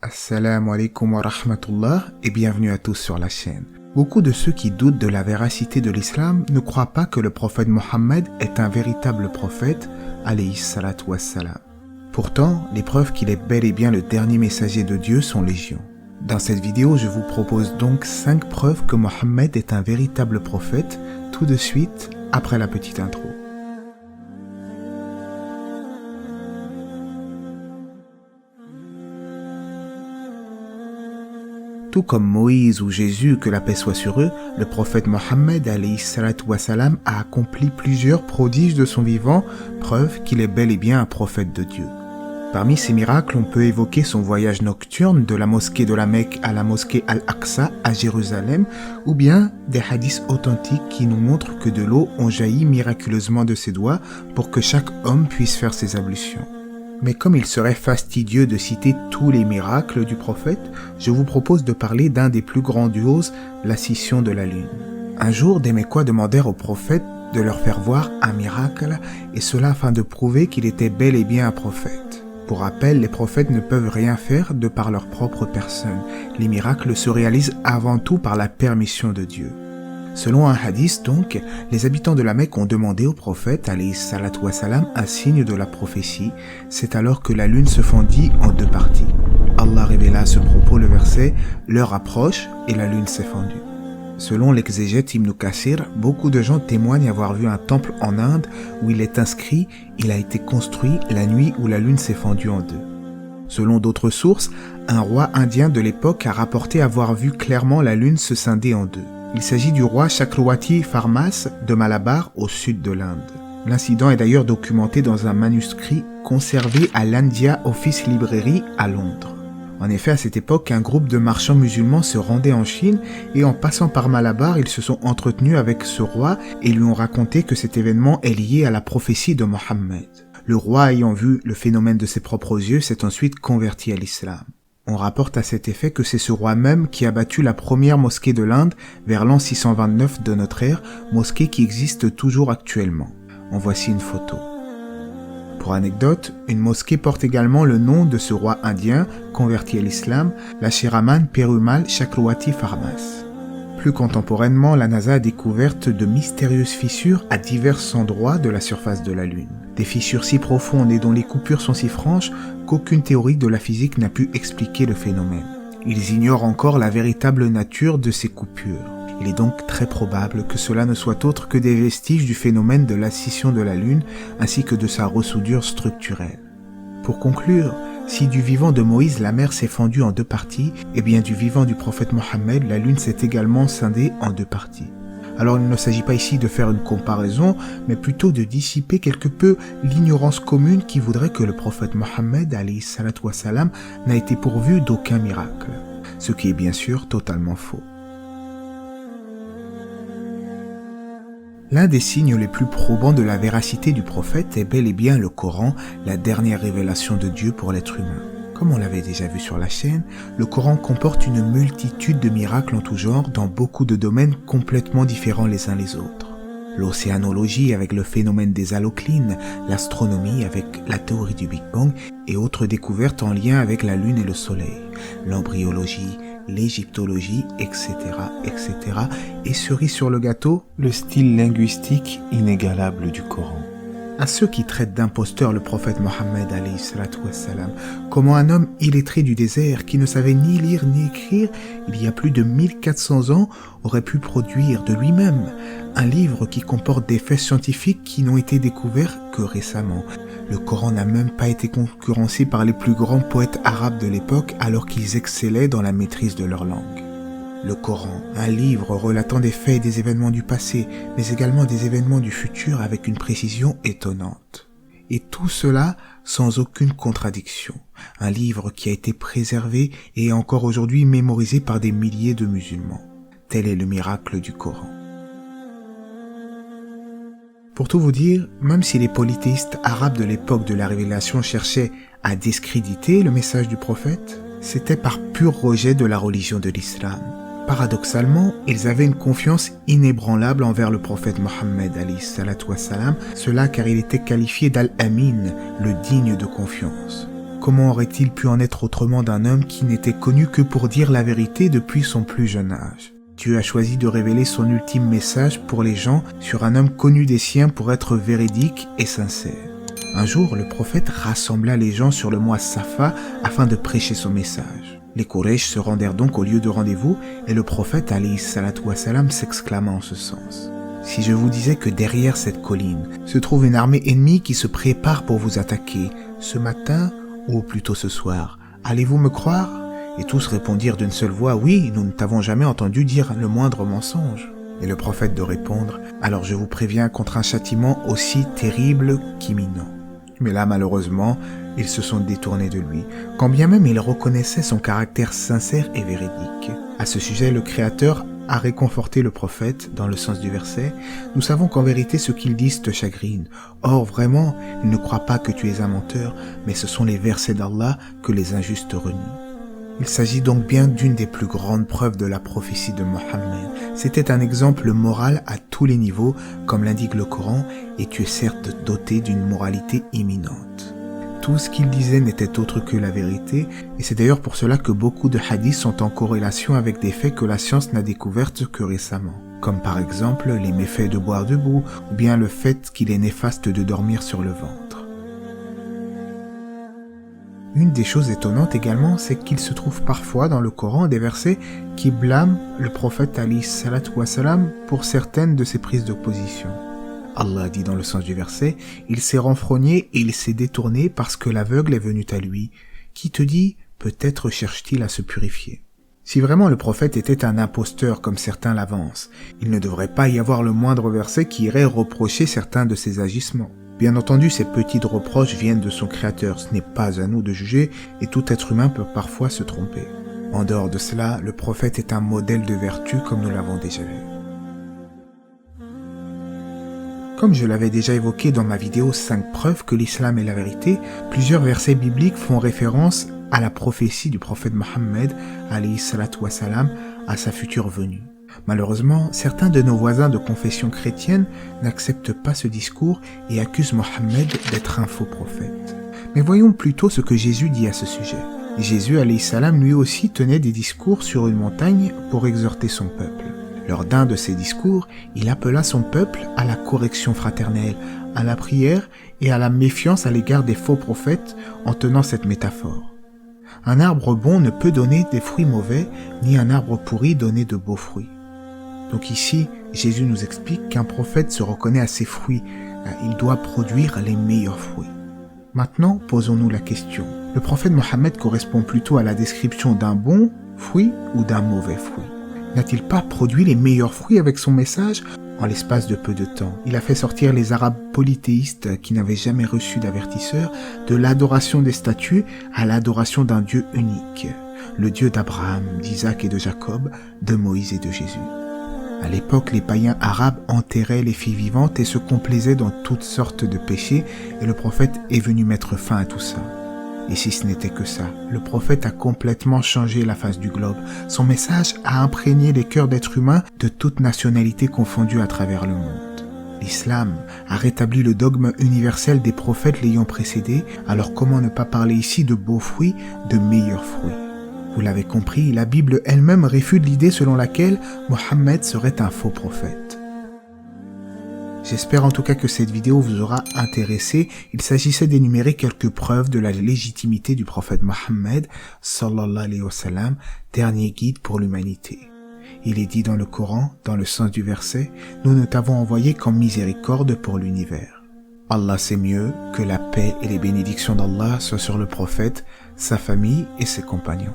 Assalamu alaikum wa rahmatullah et bienvenue à tous sur la chaîne. Beaucoup de ceux qui doutent de la véracité de l'islam ne croient pas que le prophète Mohammed est un véritable prophète, alayhi salatu wassalam. Pourtant, les preuves qu'il est bel et bien le dernier messager de Dieu sont légion. Dans cette vidéo, je vous propose donc 5 preuves que Mohammed est un véritable prophète, tout de suite après la petite intro. Tout comme Moïse ou Jésus, que la paix soit sur eux, le prophète Mohammed alayhi salatu wassalam a accompli plusieurs prodiges de son vivant, preuve qu'il est bel et bien un prophète de Dieu. Parmi ces miracles, on peut évoquer son voyage nocturne de la mosquée de la Mecque à la mosquée Al-Aqsa à Jérusalem, ou bien des hadiths authentiques qui nous montrent que de l'eau ont jailli miraculeusement de ses doigts pour que chaque homme puisse faire ses ablutions. Mais comme il serait fastidieux de citer tous les miracles du prophète, je vous propose de parler d'un des plus grandioses, la scission de la lune. Un jour, des Mécois demandèrent au prophète de leur faire voir un miracle, et cela afin de prouver qu'il était bel et bien un prophète. Pour rappel, les prophètes ne peuvent rien faire de par leur propre personne. Les miracles se réalisent avant tout par la permission de Dieu. Selon un hadith donc, les habitants de la Mecque ont demandé au prophète alayhi salatu wassalam un signe de la prophétie. C'est alors que la lune se fendit en 2 parties. Allah révéla à ce propos le verset « L'heure approche et la lune s'est fendue ». Selon l'exégète Ibn Kathir, beaucoup de gens témoignent avoir vu un temple en Inde où il est inscrit « Il a été construit la nuit où la lune s'est fendue en 2 ». Selon d'autres sources, un roi indien de l'époque a rapporté avoir vu clairement la lune se scinder en 2. Il s'agit du roi Chakravarti Farmas de Malabar au sud de l'Inde. L'incident est d'ailleurs documenté dans un manuscrit conservé à l'India Office Library à Londres. En effet, à cette époque, un groupe de marchands musulmans se rendait en Chine et en passant par Malabar, ils se sont entretenus avec ce roi et lui ont raconté que cet événement est lié à la prophétie de Mohammed. Le roi, ayant vu le phénomène de ses propres yeux, s'est ensuite converti à l'islam. On rapporte à cet effet que c'est ce roi même qui a bâti la première mosquée de l'Inde vers l'an 629 de notre ère, mosquée qui existe toujours actuellement. En voici une photo. Pour anecdote, une mosquée porte également le nom de ce roi indien, converti à l'islam, la Shiraman Perumal Chakravarti Farmas. Plus contemporainement, la NASA a découvert de mystérieuses fissures à divers endroits de la surface de la Lune. Des fissures si profondes et dont les coupures sont si franches qu'aucune théorie de la physique n'a pu expliquer le phénomène. Ils ignorent encore la véritable nature de ces coupures. Il est donc très probable que cela ne soit autre que des vestiges du phénomène de la scission de la Lune ainsi que de sa ressoudure structurelle. Pour conclure, si du vivant de Moïse la mer s'est fendue en 2 parties, eh bien du vivant du prophète Mohammed, la lune s'est également scindée en 2 parties. Alors il ne s'agit pas ici de faire une comparaison, mais plutôt de dissiper quelque peu l'ignorance commune qui voudrait que le prophète Mohammed alayhi salatu wassalam n'a été pourvu d'aucun miracle, ce qui est bien sûr totalement faux. L'un des signes les plus probants de la véracité du prophète est bel et bien le Coran, la dernière révélation de Dieu pour l'être humain. Comme on l'avait déjà vu sur la chaîne, le Coran comporte une multitude de miracles en tout genre dans beaucoup de domaines complètement différents les uns les autres. L'océanologie avec le phénomène des haloclines, l'astronomie avec la théorie du Big Bang et autres découvertes en lien avec la Lune et le Soleil, l'embryologie, l'égyptologie, etc., etc. Et cerise sur le gâteau, le style linguistique inégalable du Coran. À ceux qui traitent d'imposteurs le prophète Mohammed alayhi salatu wassalam, comment un homme illettré du désert qui ne savait ni lire ni écrire, il y a plus de 1400 ans, aurait pu produire de lui-même un livre qui comporte des faits scientifiques qui n'ont été découverts que récemment. Le Coran n'a même pas été concurrencé par les plus grands poètes arabes de l'époque alors qu'ils excellaient dans la maîtrise de leur langue. Le Coran, un livre relatant des faits et des événements du passé, mais également des événements du futur avec une précision étonnante. Et tout cela sans aucune contradiction. Un livre qui a été préservé et est encore aujourd'hui mémorisé par des milliers de musulmans. Tel est le miracle du Coran. Pour tout vous dire, même si les polythéistes arabes de l'époque de la révélation cherchaient à discréditer le message du prophète, c'était par pur rejet de la religion de l'islam. Paradoxalement, ils avaient une confiance inébranlable envers le prophète Mohammed alayhi salatu wassalam, cela car il était qualifié d'Al-Amin, le digne de confiance. Comment aurait-il pu en être autrement d'un homme qui n'était connu que pour dire la vérité depuis son plus jeune âge? Dieu a choisi de révéler son ultime message pour les gens sur un homme connu des siens pour être véridique et sincère. Un jour, le prophète rassembla les gens sur le mont Safa afin de prêcher son message. Les Quraysh se rendèrent donc au lieu de rendez-vous et le prophète alayhi salatu wa salam s'exclama en ce sens. Si je vous disais que derrière cette colline se trouve une armée ennemie qui se prépare pour vous attaquer, ce matin ou plutôt ce soir, allez-vous me croire? Et tous répondirent d'une seule voix, oui, nous ne t'avons jamais entendu dire le moindre mensonge. Et le prophète de répondre, alors je vous préviens contre un châtiment aussi terrible qu'imminent. Mais là, malheureusement, ils se sont détournés de lui, quand bien même ils reconnaissaient son caractère sincère et véridique. À ce sujet, le Créateur a réconforté le prophète dans le sens du verset. Nous savons qu'en vérité ce qu'ils disent te chagrine. Or vraiment, ils ne croient pas que tu es un menteur, mais ce sont les versets d'Allah que les injustes renient. Il s'agit donc bien d'une des plus grandes preuves de la prophétie de Mohammed. C'était un exemple moral à tous les niveaux, comme l'indique le Coran, et tu es certes doté d'une moralité imminente. Tout ce qu'il disait n'était autre que la vérité, et c'est d'ailleurs pour cela que beaucoup de hadiths sont en corrélation avec des faits que la science n'a découverts que récemment, comme par exemple les méfaits de boire debout, ou bien le fait qu'il est néfaste de dormir sur le ventre. Une des choses étonnantes également, c'est qu'il se trouve parfois dans le Coran des versets qui blâment le prophète alayhi salatu wa salam pour certaines de ses prises de position. Allah dit dans le sens du verset, « Il s'est renfrogné et il s'est détourné parce que l'aveugle est venu à lui. Qui te dit, peut-être cherche-t-il à se purifier. » Si vraiment le prophète était un imposteur comme certains l'avancent, il ne devrait pas y avoir le moindre verset qui irait reprocher certains de ses agissements. Bien entendu, ces petites reproches viennent de son Créateur, ce n'est pas à nous de juger et tout être humain peut parfois se tromper. En dehors de cela, le prophète est un modèle de vertu comme nous l'avons déjà vu. Comme je l'avais déjà évoqué dans ma vidéo 5 preuves que l'islam est la vérité, plusieurs versets bibliques font référence à la prophétie du prophète Mohammed alayhi salatu wa salam à sa future venue. Malheureusement, certains de nos voisins de confession chrétienne n'acceptent pas ce discours et accusent Mohammed d'être un faux prophète. Mais voyons plutôt ce que Jésus dit à ce sujet. Jésus alayhi salam lui aussi tenait des discours sur une montagne pour exhorter son peuple. Lors d'un de ces discours, il appela son peuple à la correction fraternelle, à la prière et à la méfiance à l'égard des faux prophètes en tenant cette métaphore. Un arbre bon ne peut donner des fruits mauvais, ni un arbre pourri donner de beaux fruits. Donc ici, Jésus nous explique qu'un prophète se reconnaît à ses fruits, il doit produire les meilleurs fruits. Maintenant, posons-nous la question. Le prophète Mohammed correspond plutôt à la description d'un bon fruit ou d'un mauvais fruit? N'a-t-il pas produit les meilleurs fruits avec son message? En l'espace de peu de temps, il a fait sortir les Arabes polythéistes qui n'avaient jamais reçu d'avertisseur de l'adoration des statues à l'adoration d'un Dieu unique, le Dieu d'Abraham, d'Isaac et de Jacob, de Moïse et de Jésus. À l'époque, les païens arabes enterraient les filles vivantes et se complaisaient dans toutes sortes de péchés, et le prophète est venu mettre fin à tout ça. Et si ce n'était que ça, le prophète a complètement changé la face du globe. Son message a imprégné les cœurs d'êtres humains de toutes nationalités confondues à travers le monde. L'islam a rétabli le dogme universel des prophètes l'ayant précédé, alors comment ne pas parler ici de beaux fruits, de meilleurs fruits? Vous l'avez compris, la Bible elle-même réfute l'idée selon laquelle Mohammed serait un faux prophète. J'espère en tout cas que cette vidéo vous aura intéressé. Il s'agissait d'énumérer quelques preuves de la légitimité du prophète Mohammed, sallallahu alayhi wa sallam, dernier guide pour l'humanité. Il est dit dans le Coran, dans le sens du verset, « Nous ne t'avons envoyé qu'en miséricorde pour l'univers ». Allah sait mieux, que la paix et les bénédictions d'Allah soient sur le prophète, sa famille et ses compagnons.